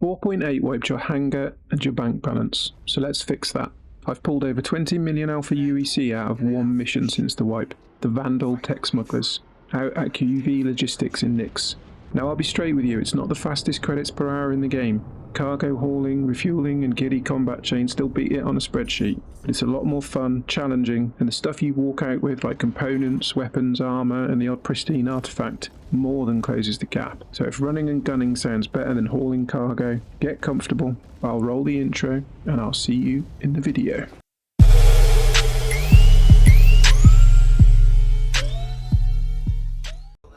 4.8 wiped your hangar and your bank balance, so let's fix that. I've pulled over 20 million alpha UEC out of one mission since the wipe, the VANDUUL Tech Smugglers, out at QV Logistics in Nix. Now I'll be straight with you, it's not the fastest credits per hour in the game. Cargo hauling, refueling and giddy combat chain still beat it on a spreadsheet, but it's a lot more fun, challenging, and the stuff you walk out with like components, weapons, armour and the odd pristine artefact more than closes the gap. So if running and gunning sounds better than hauling cargo, get comfortable, I'll roll the intro and I'll see you in the video.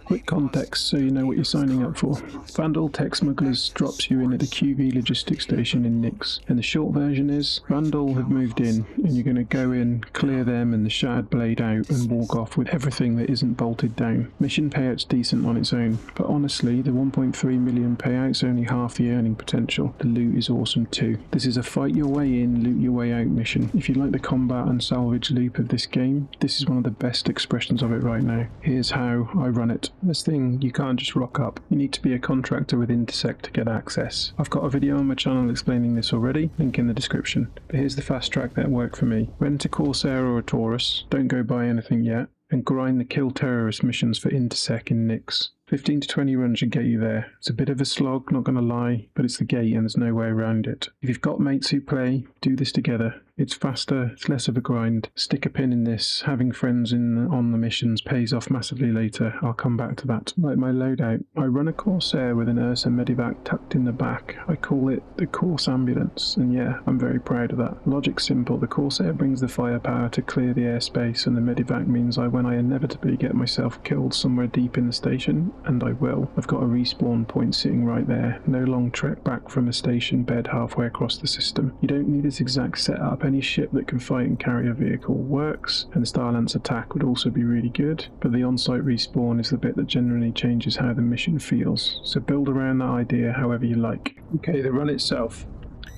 Quick context so you know what you're signing up for. VANDUUL Tech Smugglers drops you in at the QV Logistics Station in Nix, and the short version is VANDUUL have moved in and you're going to go in, clear them and the Shattered Blade out and walk off with everything that isn't bolted down. Mission payout's decent on its own, but honestly the 1.3 million payout's only half the earning potential. The loot is awesome too. This is a fight your way in, loot your way out mission. If you like the combat and salvage loop of this game, this is one of the best expressions of it right now. Here's how I run it. This thing, you can't just rock up. You need to be a contractor with Intersec to get access. I've got a video on my channel explaining this already, link in the description. But here's the fast track that worked for me. Rent a Corsair or a Taurus, don't go buy anything yet, and grind the kill terrorist missions for Intersec in Nix. 15 to 20 runs should get you there. It's a bit of a slog, not gonna lie, but it's the gate and there's no way around it. If you've got mates who play, do this together. It's faster, it's less of a grind. Stick a pin in this. Having friends on the missions pays off massively later. I'll come back to that. Like my loadout, I run a Corsair with an Ursa Medivac tucked in the back. I call it the Corsambulance, and yeah, I'm very proud of that. Logic's simple. The Corsair brings the firepower to clear the airspace, and the Medivac means when I inevitably get myself killed somewhere deep in the station, and I will, I've got a respawn point sitting right there. No long trek back from a station bed halfway across the system. You don't need this exact setup. Any ship that can fight and carry a vehicle works, and the Starlance attack would also be really good, but the on-site respawn is the bit that generally changes how the mission feels, so build around that idea however you like. Okay, the run itself.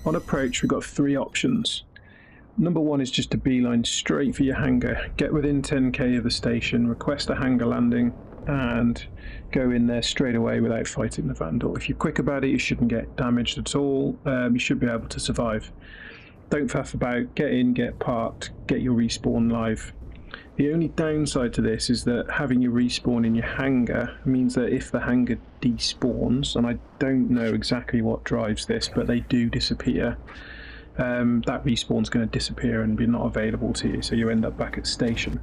On approach we've got three options. Number one is just to beeline straight for your hangar, get within 10k of the station, request a hangar landing, and go in there straight away without fighting the VANDUUL. If you're quick about it, you shouldn't get damaged at all. You should be able to survive. Don't faff about, get in, get parked, get your respawn live. The only downside to this is that having your respawn in your hangar means that if the hangar despawns, and I don't know exactly what drives this, but they do disappear, that respawn's going to disappear and be not available to you, so you end up back at station.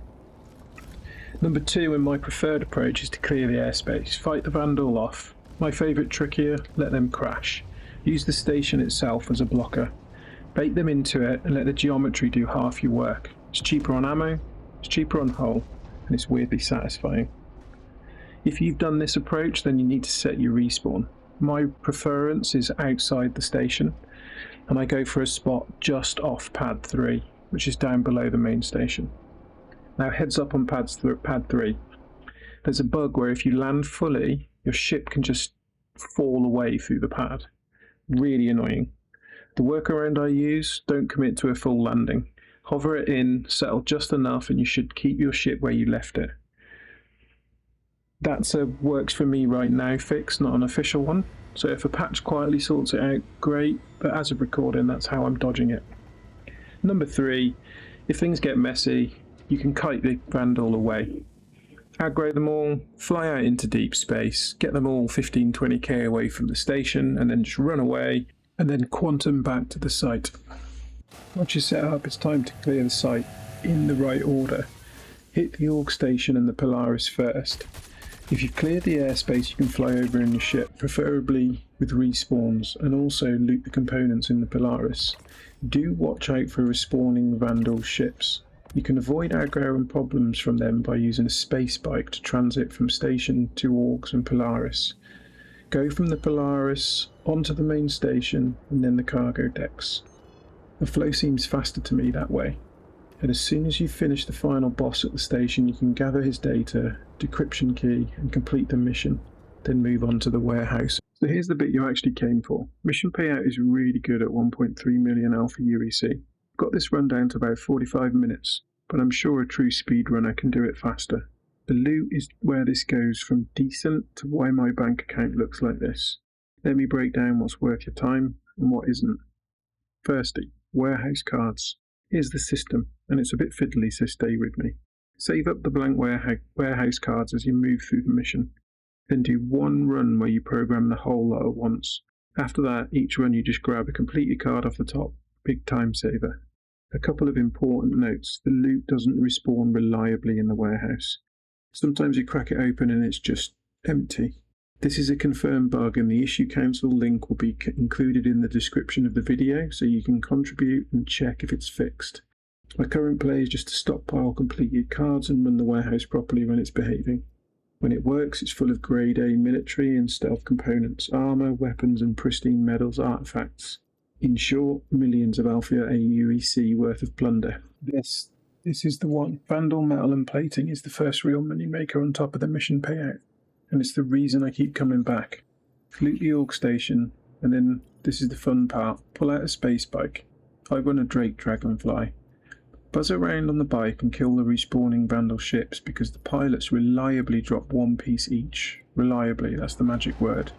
Number two, and my preferred approach, is to clear the airspace. Fight the VANDUUL off. My favourite trick here, let them crash. Use the station itself as a blocker. Bait them into it and let the geometry do half your work. It's cheaper on ammo, it's cheaper on hull, and it's weirdly satisfying. If you've done this approach, then you need to set your respawn. My preference is outside the station, and I go for a spot just off pad 3, which is down below the main station. Now heads up on pad 3. There's a bug where if you land fully, your ship can just fall away through the pad. Really annoying. The workaround I use, don't commit to a full landing. Hover it in, settle just enough, and you should keep your ship where you left it. That's a works for me right now fix, not an official one. So if a patch quietly sorts it out, great, but as of recording, that's how I'm dodging it. Number 3, if things get messy, you can kite the VANDUUL away. Aggro them all, fly out into deep space, get them all 15-20k away from the station, and then just run away, and then quantum back to the site. Once you're set up, it's time to clear the site in the right order. Hit the Org station and the Polaris first. If you've cleared the airspace, you can fly over in your ship, preferably with respawns, and also loot the components in the Polaris. Do watch out for respawning VANDUUL ships. You can avoid aggro and problems from them by using a space bike to transit from station to Orgs and Polaris. Go from the Polaris onto the main station and then the cargo decks. The flow seems faster to me that way. And as soon as you finish the final boss at the station, you can gather his data, decryption key, and complete the mission. Then move on to the warehouse. So here's the bit you actually came for. Mission payout is really good at 1.3 million alpha UEC. I've got this run down to about 45 minutes, but I'm sure a true speedrunner can do it faster. The loot is where this goes from decent to why my bank account looks like this. Let me break down what's worth your time and what isn't. Firstly, warehouse cards. Here's the system, and it's a bit fiddly, so stay with me. Save up the blank warehouse cards as you move through the mission. Then do one run where you program the whole lot at once. After that, each run you just grab a completed card off the top. Big time saver. A couple of important notes. The loot doesn't respawn reliably in the warehouse. Sometimes you crack it open and it's just empty. This is a confirmed bug, and the issue council link will be included in the description of the video so you can contribute and check if it's fixed. My current play is just to stockpile completed cards and run the warehouse properly when it's behaving. When it works, it's full of grade A military and stealth components, armour, weapons and pristine medals artefacts. In short, millions of Alpha AUEC worth of plunder. This is the one. Vandal metal and plating is the first real money maker on top of the mission payout. And it's the reason I keep coming back. Loot the org station, and then this is the fun part. Pull out a space bike. I run a Drake Dragonfly. Buzz around on the bike and kill the respawning Vandal ships because the pilots reliably drop one piece each. Reliably, that's the magic word.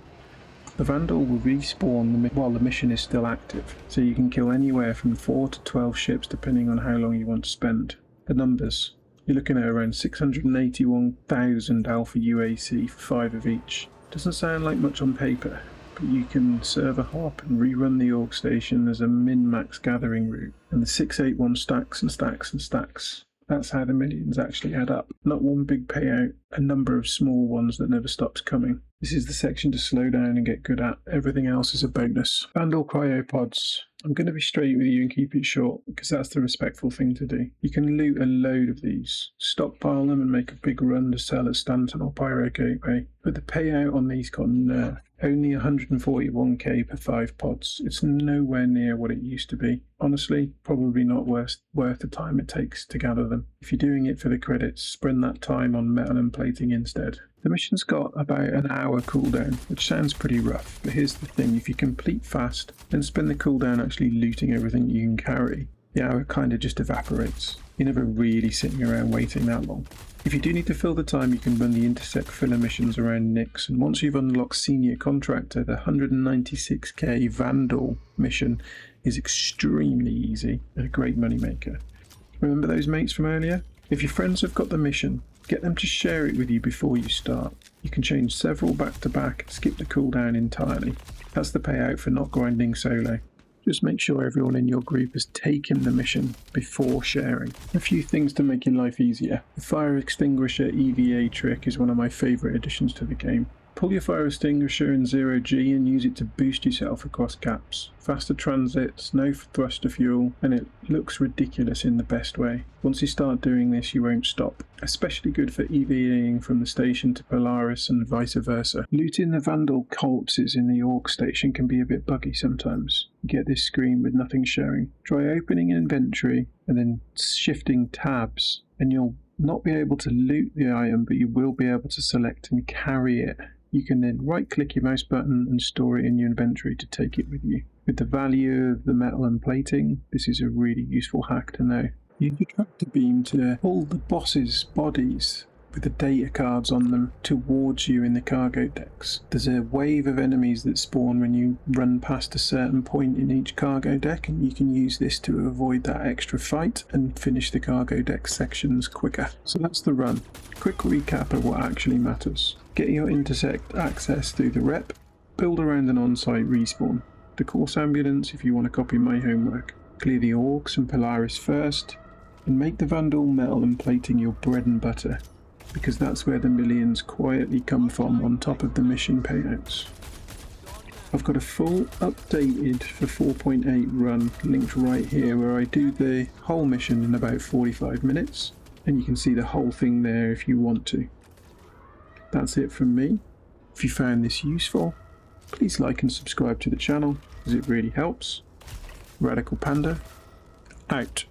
The Vandal will respawn while the mission is still active, so you can kill anywhere from 4 to 12 ships depending on how long you want to spend. The numbers. You're looking at around 681,000 Alpha UAC for 5 of each. Doesn't sound like much on paper, but you can serve a hop and rerun the org station as a min-max gathering route, and the 681 stacks and stacks and stacks. That's how the millions actually add up. Not one big payout, a number of small ones that never stops coming. This is the section to slow down and get good at. Everything else is a bonus. Vandal cryopods. I'm going to be straight with you and keep it short, because that's the respectful thing to do. You can loot a load of these, stockpile them and make a big run to sell at Stanton or Pyro Gateway, but the payout on these got nerfed. Only 141k per 5 pods. It's nowhere near what it used to be. Honestly, probably not worth the time it takes to gather them. If you're doing it for the credits, spend that time on metal and plating instead. The mission's got about an hour cooldown, which sounds pretty rough, but here's the thing, if you complete fast, then spend the cooldown actually looting everything you can carry, the hour kind of just evaporates. You're never really sitting around waiting that long. If you do need to fill the time, you can run the Intersec filler missions around Nyx, and once you've unlocked Senior Contractor, the 196k Vandal mission is extremely easy and a great moneymaker. Remember those mates from earlier? If your friends have got the mission, get them to share it with you before you start. You can change several back to back and skip the cooldown entirely. That's the payout for not grinding solo. Just make sure everyone in your group has taken the mission before sharing. A few things to make your life easier. The fire extinguisher EVA trick is one of my favourite additions to the game. Pull your fire extinguisher in 0G and use it to boost yourself across gaps. Faster transits, no thruster fuel, and it looks ridiculous in the best way. Once you start doing this, you won't stop. Especially good for EVAing from the station to Polaris and vice versa. Looting the Vandal corpses in the org station can be a bit buggy sometimes. You get this screen with nothing showing. Try opening an inventory and then shifting tabs, and you'll not be able to loot the item, but you will be able to select and carry it. You can then right-click your mouse button and store it in your inventory to take it with you. With the value of the metal and plating, this is a really useful hack to know. Use your tractor beam to pull the boss's bodies with the data cards on them towards you in the cargo decks. There's a wave of enemies that spawn when you run past a certain point in each cargo deck, and you can use this to avoid that extra fight and finish the cargo deck sections quicker. So that's the run. Quick recap of what actually matters. Get your Intersec access through the rep, build around an on-site respawn. The Corsambulance if you want to copy my homework. Clear the orcs and Polaris first, and make the Vandal metal and plating your bread and butter, because that's where the millions quietly come from on top of the mission payouts. I've got a full updated for 4.8 run linked right here where I do the whole mission in about 45 minutes, and you can see the whole thing there if you want to. That's it from me. If you found this useful, please like and subscribe to the channel, as it really helps. Radical Panda, out.